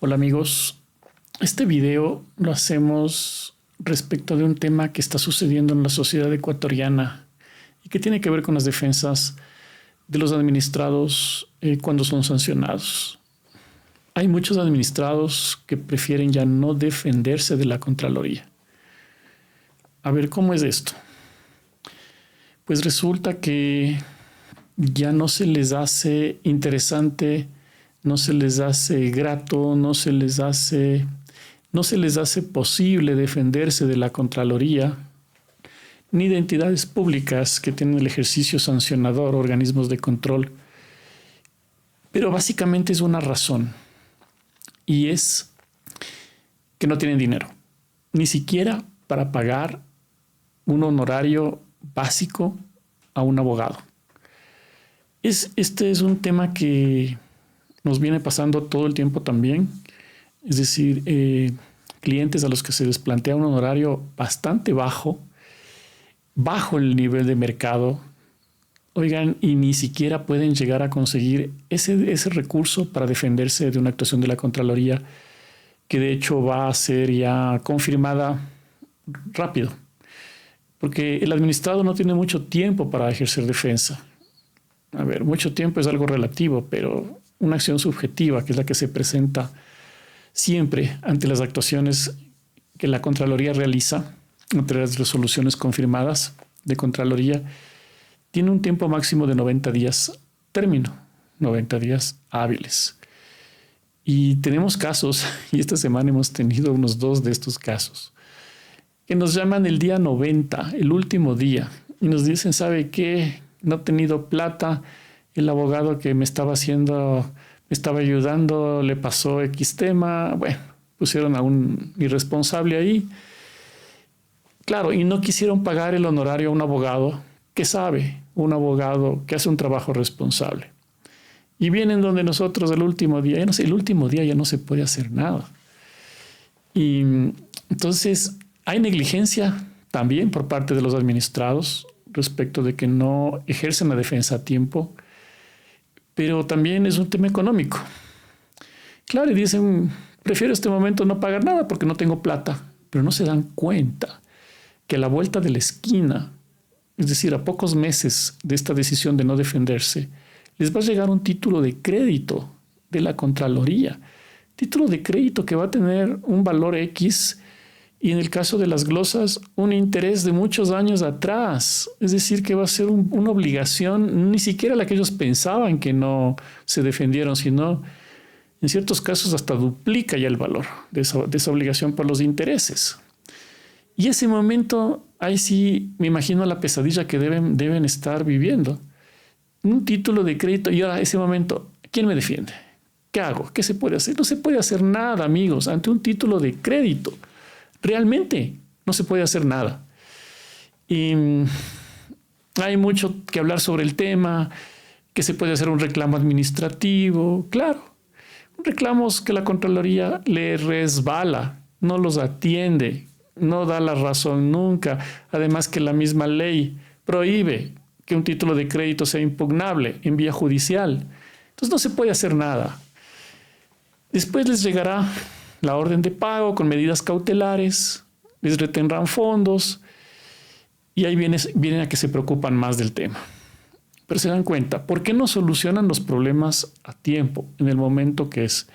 Hola amigos, este video lo hacemos respecto de un tema que está sucediendo en la sociedad ecuatoriana y que tiene que ver con las defensas de los administrados cuando son sancionados. Hay muchos administrados que prefieren ya no defenderse de la Contraloría. A ver, ¿cómo es esto? Pues resulta que ya no se les hace interesante, no se les hace grato, no se les hace posible defenderse de la Contraloría, ni de entidades públicas que tienen el ejercicio sancionador, organismos de control. Pero básicamente es una razón, y es que no tienen dinero, ni siquiera para pagar un honorario básico a un abogado. Este es un tema que nos viene pasando todo el tiempo también. Es decir, clientes a los que se les plantea un honorario bastante bajo el nivel de mercado, oigan, y ni siquiera pueden llegar a conseguir ese recurso para defenderse de una actuación de la Contraloría, que de hecho va a ser ya confirmada rápido, porque el administrado no tiene mucho tiempo para ejercer defensa. A ver, mucho tiempo es algo relativo, pero una acción subjetiva, que es la que se presenta siempre ante las actuaciones que la Contraloría realiza, ante las resoluciones confirmadas de Contraloría, tiene un tiempo máximo de 90 días término, 90 días hábiles. Y tenemos casos, y esta semana hemos tenido unos 2 de estos casos, que nos llaman el día 90, el último día, y nos dicen, ¿sabe qué? No he tenido plata, el abogado que me estaba ayudando, le pasó X tema, bueno, pusieron a un irresponsable ahí. Claro, y no quisieron pagar el honorario a un abogado que sabe, un abogado que hace un trabajo responsable. Y vienen donde nosotros el último día, el último día ya no se puede hacer nada. Y entonces hay negligencia también por parte de los administrados respecto de que no ejercen la defensa a tiempo, pero también es un tema económico. Claro, y dicen, prefiero este momento no pagar nada porque no tengo plata, pero no se dan cuenta que a la vuelta de la esquina, es decir, a pocos meses de esta decisión de no defenderse, les va a llegar un título de crédito de la Contraloría, título de crédito que va a tener un valor X y en el caso de las glosas un interés de muchos años atrás. Es decir, que va a ser una obligación, ni siquiera la que ellos pensaban que no se defendieron, sino en ciertos casos hasta duplica ya el valor de esa obligación por los intereses. Y ese momento, ahí sí me imagino la pesadilla que deben estar viviendo. Un título de crédito y ahora ese momento, ¿quién me defiende? ¿Qué hago? ¿Qué se puede hacer? No se puede hacer nada, amigos, ante un título de crédito. Realmente no se puede hacer nada. Y hay mucho que hablar sobre el tema, que se puede hacer un reclamo administrativo, claro. Reclamos que la Contraloría le resbala, no los atiende, no da la razón nunca. Además que la misma ley prohíbe que un título de crédito sea impugnable en vía judicial. Entonces no se puede hacer nada. Después les llegará la orden de pago con medidas cautelares, les retendrán fondos y ahí vienen a que se preocupan más del tema. Pero se dan cuenta, ¿por qué no solucionan los problemas a tiempo, en el momento que es?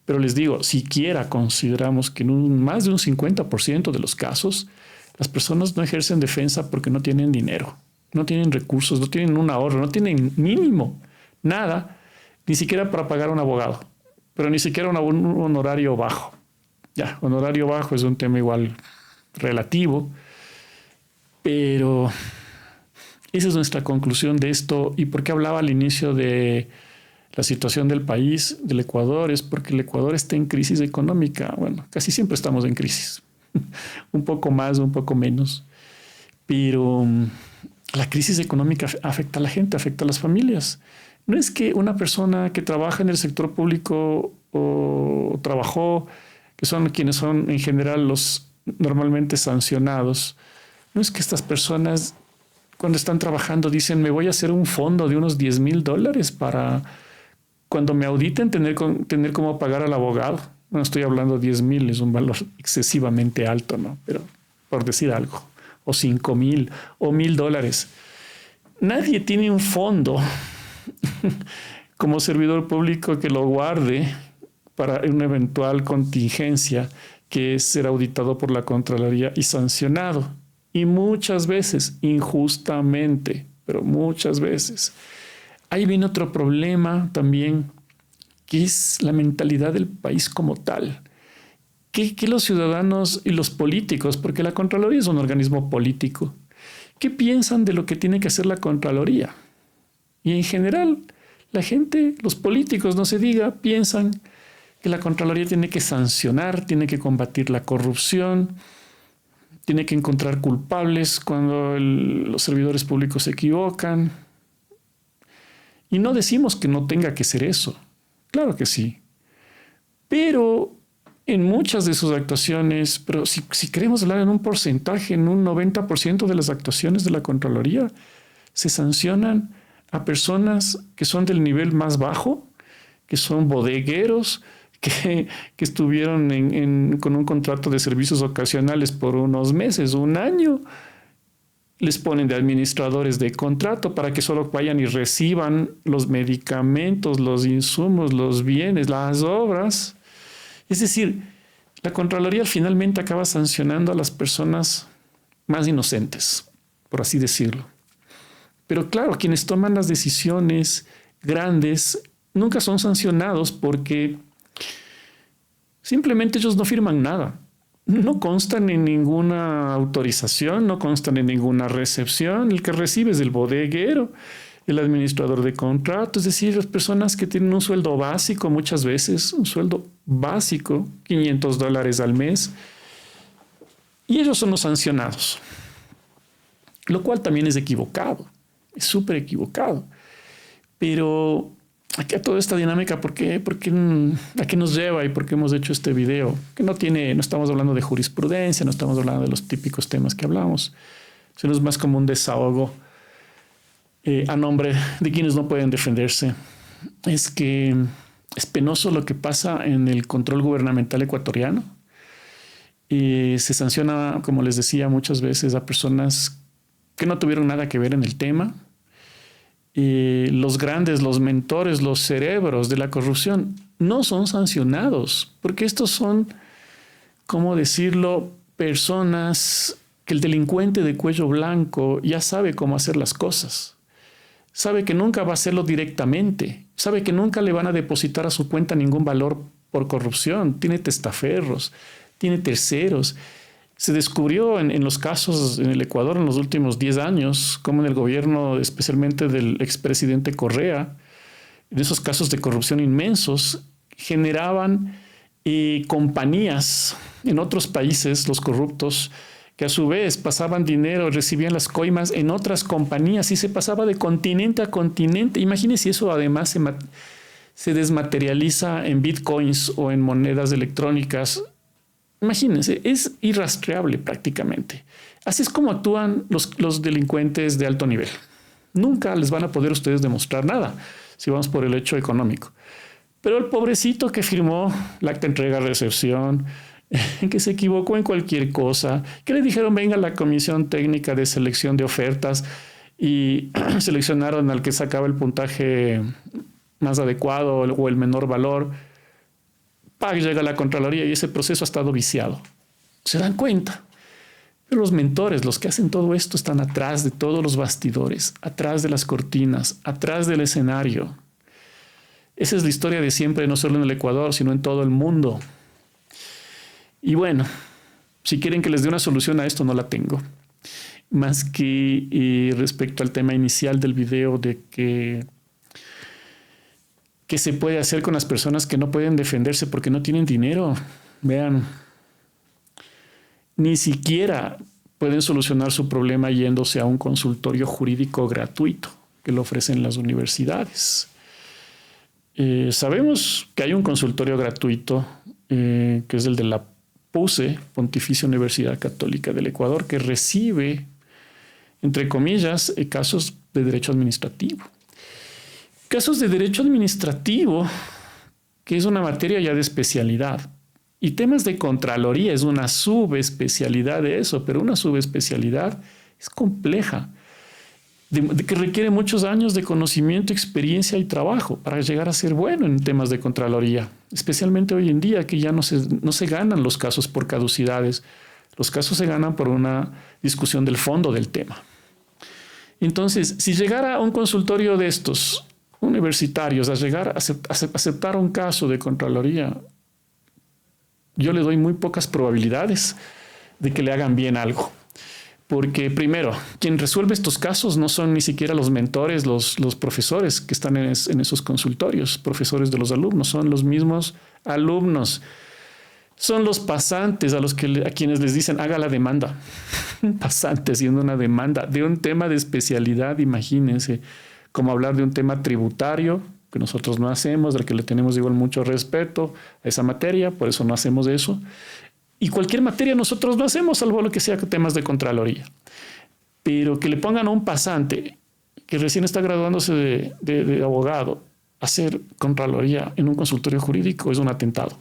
Pero les digo, siquiera consideramos que en más de un 50% de los casos, las personas no ejercen defensa porque no tienen dinero, no tienen recursos, no tienen un ahorro, no tienen mínimo, nada, ni siquiera para pagar a un abogado, pero ni siquiera un honorario bajo. Ya, honorario bajo es un tema igual relativo, pero esa es nuestra conclusión de esto. ¿Y por qué hablaba al inicio de la situación del país, del Ecuador? Es porque el Ecuador está en crisis económica. Bueno, casi siempre estamos en crisis, un poco más, un poco menos, pero la crisis económica afecta a la gente, afecta a las familias. No es que una persona que trabaja en el sector público o trabajó, que son quienes son en general los normalmente sancionados, no es que estas personas cuando están trabajando dicen, me voy a hacer un fondo de unos $10,000 para cuando me auditen tener cómo pagar al abogado. No estoy hablando de 10.000, es un valor excesivamente alto, ¿no? Pero por decir algo, o 5.000 o $1.000. Nadie tiene un fondo como servidor público que lo guarde para una eventual contingencia, que es ser auditado por la Contraloría y sancionado. Y muchas veces, injustamente, pero muchas veces. Ahí viene otro problema también, que es la mentalidad del país como tal. Que los ciudadanos y los políticos, porque la Contraloría es un organismo político, ¿qué piensan de lo que tiene que hacer la Contraloría? Y en general, la gente, los políticos, no se diga, piensan que la Contraloría tiene que sancionar, tiene que combatir la corrupción, tiene que encontrar culpables cuando los servidores públicos se equivocan. Y no decimos que no tenga que ser eso. Claro que sí. Pero en muchas de sus actuaciones, pero si queremos hablar en un porcentaje, en un 90% de las actuaciones de la Contraloría, se sancionan a personas que son del nivel más bajo, que son bodegueros, que estuvieron con un contrato de servicios ocasionales por unos meses, un año. Les ponen de administradores de contrato para que solo vayan y reciban los medicamentos, los insumos, los bienes, las obras. Es decir, la Contraloría finalmente acaba sancionando a las personas más inocentes, por así decirlo. Pero claro, quienes toman las decisiones grandes nunca son sancionados porque simplemente ellos no firman nada. No constan en ninguna autorización, no constan en ninguna recepción. El que recibe es el bodeguero, el administrador de contrato, es decir, las personas que tienen un sueldo básico, muchas veces un sueldo básico, $500 al mes, y ellos son los sancionados, lo cual también es equivocado, es súper equivocado. Pero aquí a toda esta dinámica, ¿por qué a qué nos lleva y por qué hemos hecho este video? Que no estamos hablando de jurisprudencia, no estamos hablando de los típicos temas que hablamos, sino es más como un desahogo a nombre de quienes no pueden defenderse. Es que es penoso lo que pasa en el control gubernamental ecuatoriano. Se sanciona, como les decía muchas veces, a personas que no tuvieron nada que ver en el tema. Los grandes, los mentores, los cerebros de la corrupción no son sancionados, porque estos son, ¿cómo decirlo?, personas que el delincuente de cuello blanco ya sabe cómo hacer las cosas. Sabe que nunca va a hacerlo directamente, sabe que nunca le van a depositar a su cuenta ningún valor por corrupción, tiene testaferros, tiene terceros. Se descubrió en los casos en el Ecuador en los últimos 10 años, como en el gobierno especialmente del expresidente Correa, en esos casos de corrupción inmensos, generaban compañías en otros países, los corruptos, que a su vez pasaban dinero, recibían las coimas en otras compañías y se pasaba de continente a continente. Imagínense si eso además se desmaterializa en bitcoins o en monedas electrónicas. Imagínense, es irrastreable prácticamente. Así es como actúan los delincuentes de alto nivel. Nunca les van a poder ustedes demostrar nada si vamos por el hecho económico. Pero el pobrecito que firmó el acta de entrega-recepción, que se equivocó en cualquier cosa, que le dijeron venga a la comisión técnica de selección de ofertas y seleccionaron al que sacaba el puntaje más adecuado o el menor valor, llega a la Contraloría y ese proceso ha estado viciado. ¿Se dan cuenta? Pero los mentores, los que hacen todo esto, están atrás de todos los bastidores, atrás de las cortinas, atrás del escenario. Esa es la historia de siempre, no solo en el Ecuador, sino en todo el mundo. Y bueno, si quieren que les dé una solución a esto, no la tengo. Más que respecto al tema inicial del video de qué se puede hacer con las personas que no pueden defenderse porque no tienen dinero. Vean, ni siquiera pueden solucionar su problema yéndose a un consultorio jurídico gratuito que lo ofrecen las universidades. Sabemos que hay un consultorio gratuito que es el de la PUCE, Pontificia Universidad Católica del Ecuador, que recibe, entre comillas, casos de derecho administrativo. Casos de derecho administrativo, que es una materia ya de especialidad. Y temas de Contraloría es una subespecialidad de eso, pero una subespecialidad es compleja, de que requiere muchos años de conocimiento, experiencia y trabajo para llegar a ser bueno en temas de Contraloría, especialmente hoy en día que ya no se ganan los casos por caducidades, los casos se ganan por una discusión del fondo del tema. Entonces, si llegara a un consultorio de estos universitarios a llegar a aceptar un caso de Contraloría, yo le doy muy pocas probabilidades de que le hagan bien algo. Porque primero, quien resuelve estos casos no son ni siquiera los mentores, los profesores que están en esos consultorios, profesores de los alumnos, son los mismos alumnos. Son los pasantes a quienes les dicen haga la demanda. Un pasante haciendo una demanda de un tema de especialidad, imagínense, como hablar de un tema tributario, que nosotros no hacemos, del que le tenemos igual mucho respeto a esa materia, por eso no hacemos eso. Y cualquier materia nosotros no hacemos, salvo lo que sea temas de Contraloría. Pero que le pongan a un pasante que recién está graduándose de abogado a hacer Contraloría en un consultorio jurídico es un atentado.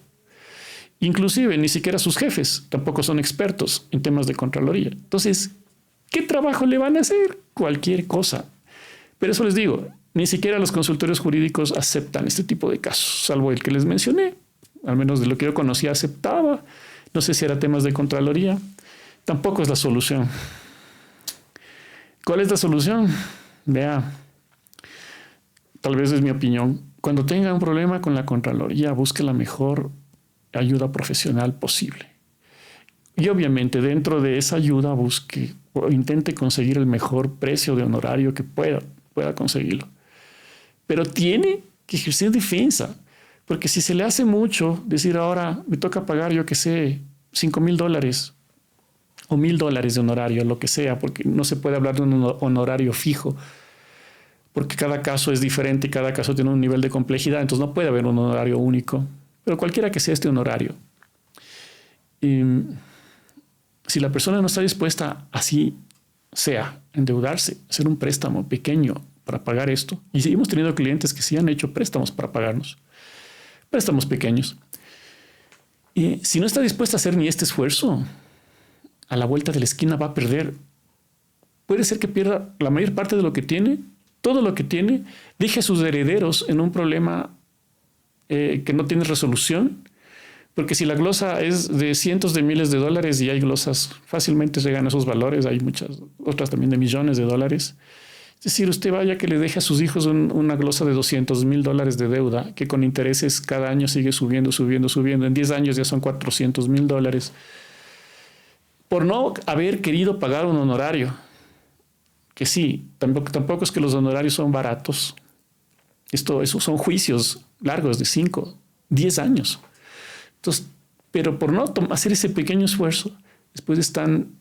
Inclusive ni siquiera sus jefes tampoco son expertos en temas de Contraloría. Entonces, ¿qué trabajo le van a hacer? Cualquier cosa. Pero eso les digo, ni siquiera los consultorios jurídicos aceptan este tipo de casos, salvo el que les mencioné. Al menos de lo que yo conocía aceptaba. No sé si era temas de Contraloría. Tampoco es la solución. ¿Cuál es la solución? Vea, tal vez es mi opinión. Cuando tenga un problema con la Contraloría, busque la mejor ayuda profesional posible. Y obviamente dentro de esa ayuda busque o intente conseguir el mejor precio de honorario que pueda conseguirlo. Pero tiene que ejercer defensa, porque si se le hace mucho decir ahora me toca pagar, yo qué sé, $5,000 o $1,000 de honorario, lo que sea, porque no se puede hablar de un honorario fijo, porque cada caso es diferente y cada caso tiene un nivel de complejidad, entonces no puede haber un honorario único. Pero cualquiera que sea este honorario, si la persona no está dispuesta, así sea, endeudarse, hacer un préstamo pequeño para pagar esto, y hemos tenido clientes que sí han hecho préstamos para pagarnos, préstamos pequeños, y si no está dispuesta a hacer ni este esfuerzo, a la vuelta de la esquina va a perder. Puede ser que pierda la mayor parte de lo que tiene, todo lo que tiene, deje a sus herederos en un problema que no tiene resolución, porque si la glosa es de cientos de miles de dólares y hay glosas fácilmente llegan a esos valores, hay muchas otras también de millones de dólares. Es decir, usted vaya que le deje a sus hijos una glosa de $200,000 de deuda que con intereses cada año sigue subiendo. En 10 años ya son $400,000 por no haber querido pagar un honorario. Que sí, tampoco es que los honorarios son baratos. Esos son juicios largos de 5, 10 años. Entonces, pero por no hacer ese pequeño esfuerzo, después están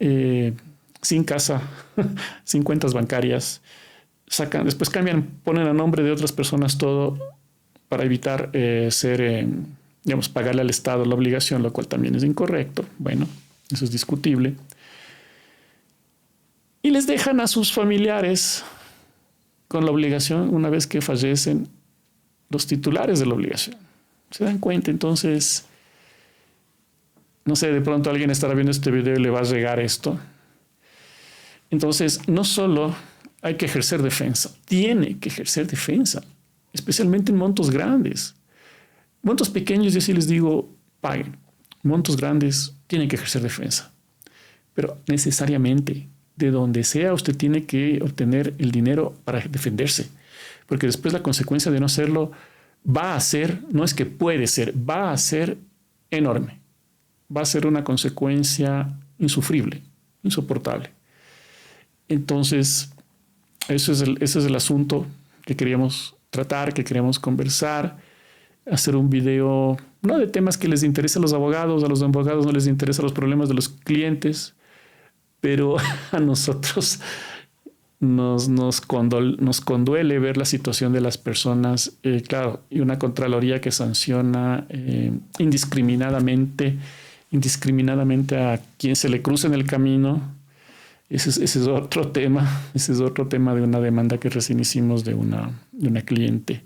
sin casa, sin cuentas bancarias, después cambian, ponen a nombre de otras personas todo para evitar pagarle al Estado la obligación, lo cual también es incorrecto. Bueno, eso es discutible. Y les dejan a sus familiares con la obligación una vez que fallecen los titulares de la obligación. ¿Se dan cuenta? Entonces, no sé, de pronto alguien estará viendo este video y le va a llegar esto. Entonces, no solo hay que ejercer defensa, tiene que ejercer defensa, especialmente en montos grandes. Montos pequeños, yo sí les digo, paguen. Montos grandes, tienen que ejercer defensa. Pero necesariamente, de donde sea, usted tiene que obtener el dinero para defenderse. Porque después la consecuencia de no hacerlo va a ser, no es que puede ser, va a ser enorme. Va a ser una consecuencia insufrible, insoportable. Entonces, ese es el asunto que queríamos tratar, que queríamos conversar, hacer un video, no de temas que les interesen a los abogados no les interesan los problemas de los clientes, pero a nosotros nos conduele ver la situación de las personas, claro, y una Contraloría que sanciona indiscriminadamente a quien se le cruce en el camino. Ese es otro tema de una demanda que recién hicimos de una cliente.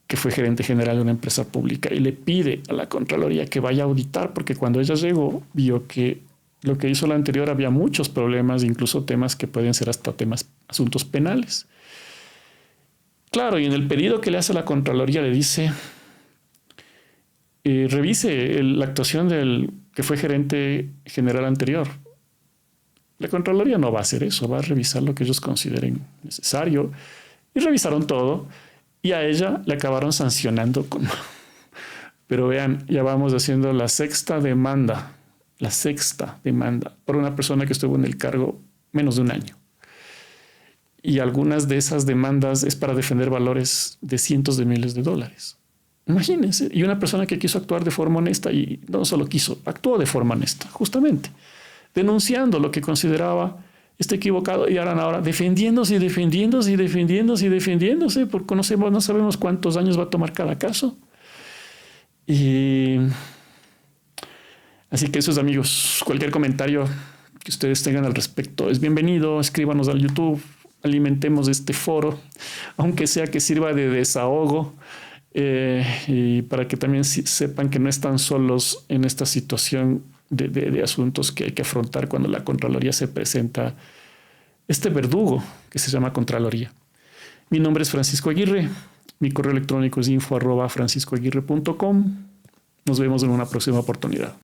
que fue gerente general de una empresa pública, y le pide a la Contraloría que vaya a auditar, porque cuando ella llegó vio que lo que hizo la anterior había muchos problemas, incluso temas que pueden ser hasta asuntos penales. Claro, y en el pedido que le hace la Contraloría le dice, revise la actuación del que fue gerente general anterior. La Contraloría no va a hacer eso, va a revisar lo que ellos consideren necesario. Y revisaron todo, y a ella le acabaron sancionando. Pero vean, ya vamos haciendo la sexta demanda por una persona que estuvo en el cargo menos de un año. Y algunas de esas demandas es para defender valores de cientos de miles de dólares. Imagínense, y una persona que quiso actuar de forma honesta, y no solo quiso, actuó de forma honesta, justamente, denunciando lo que consideraba equivocado, y ahora defendiéndose, porque no sabemos cuántos años va a tomar cada caso. Y así que eso es, amigos, cualquier comentario que ustedes tengan al respecto es bienvenido. Escríbanos al YouTube, alimentemos este foro, aunque sea que sirva de desahogo, y para que también sepan que no están solos en esta situación de asuntos que hay que afrontar cuando la Contraloría se presenta, este verdugo que se llama Contraloría. Mi nombre es Francisco Aguirre, mi correo electrónico es info@franciscoaguirre.com. Nos vemos en una próxima oportunidad.